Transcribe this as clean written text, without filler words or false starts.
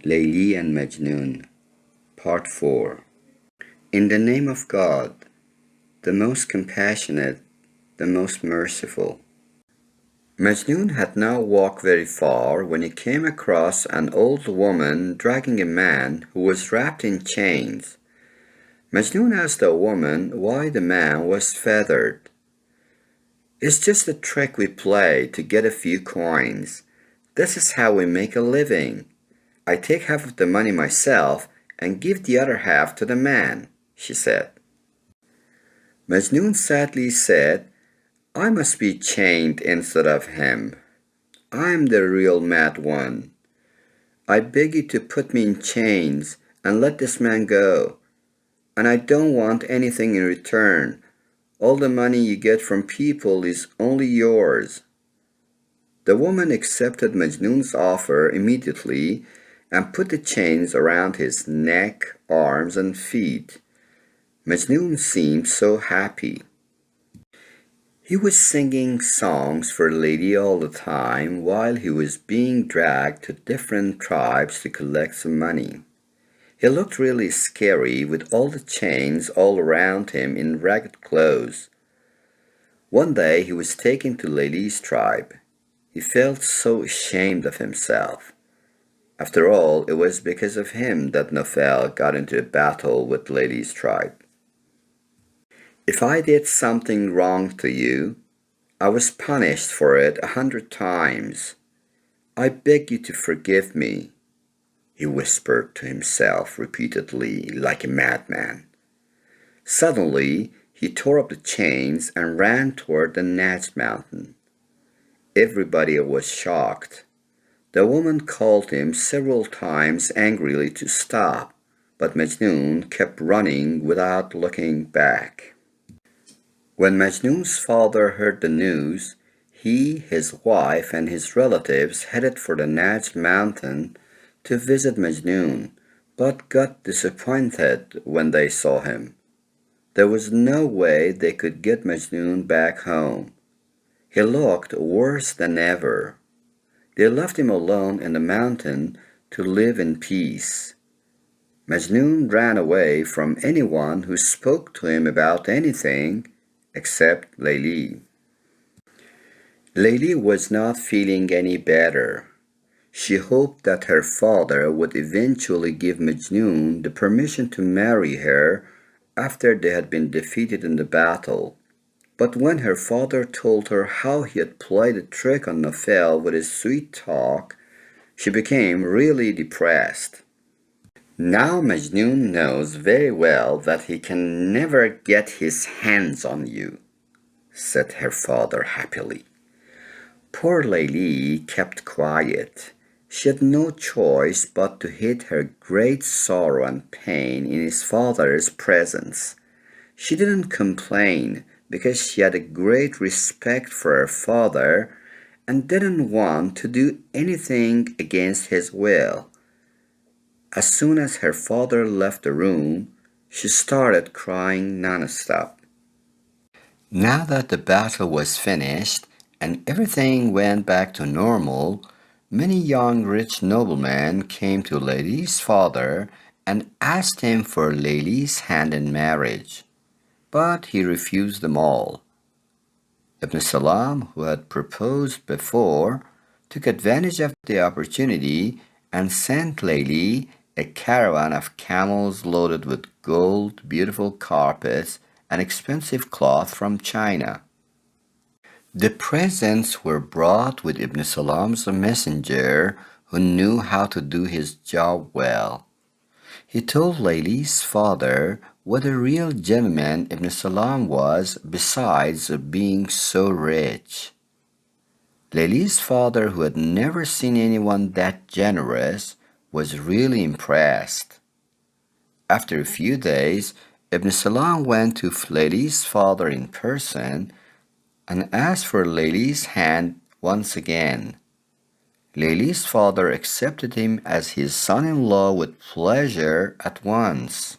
Leili and Majnun, Part 4. In the name of God, the most compassionate, the most merciful. Majnun had now walked very far when he came across an old woman dragging a man who was wrapped in chains. Majnun asked the woman why the man was feathered. "It's just a trick we play to get a few coins. This is how we make a living. I take half of the money myself and give the other half to the man," she said. Majnun sadly said, "I must be chained instead of him. I'm the real mad one. I beg you to put me in chains and let this man go. And I don't want anything in return. All the money you get from people is only yours." The woman accepted Majnun's offer immediately and put the chains around his neck, arms, and feet. Majnun seemed so happy. He was singing songs for Leili all the time while he was being dragged to different tribes to collect some money. He looked really scary with all the chains all around him in ragged clothes. One day he was taken to Leili's tribe. He felt so ashamed of himself. After all, it was because of him that Nofel got into a battle with Leili's tribe. "If I did something wrong to you, I was punished for it 100 times. I beg you to forgive me," he whispered to himself repeatedly like a madman. Suddenly, he tore up the chains and ran toward the Najd mountain. Everybody was shocked. The woman called him several times angrily to stop, but Majnun kept running without looking back. When Majnun's father heard the news, he, his wife, and his relatives headed for the Najd mountain to visit Majnun, but got disappointed when they saw him. There was no way they could get Majnun back home. He looked worse than ever. They left him alone in the mountain to live in peace. Majnun ran away from anyone who spoke to him about anything except Leili. Leili was not feeling any better. She hoped that her father would eventually give Majnun the permission to marry her after they had been defeated in the battle. But when her father told her how he had played a trick on Nofel with his sweet talk, she became really depressed. "Now Majnun knows very well that he can never get his hands on you," said her father happily. Poor Leili kept quiet. She had no choice but to hide her great sorrow and pain in his father's presence. She didn't complain because she had a great respect for her father and didn't want to do anything against his will. As soon as her father left the room, she started crying nonstop. Now that the battle was finished and everything went back to normal, many young rich noblemen came to Leili's father and asked him for Leili's hand in marriage. But he refused them all. Ibn Salam, who had proposed before, took advantage of the opportunity and sent Leili a caravan of camels loaded with gold, beautiful carpets, and expensive cloth from China. The presents were brought with Ibn Salam's messenger, who knew how to do his job well. He told Leili's father what a real gentleman Ibn Salam was, besides being so rich. Leili's father, who had never seen anyone that generous, was really impressed. After a few days, Ibn Salam went to Leili's father in person and asked for Leili's hand once again. Leili's father accepted him as his son-in-law with pleasure at once.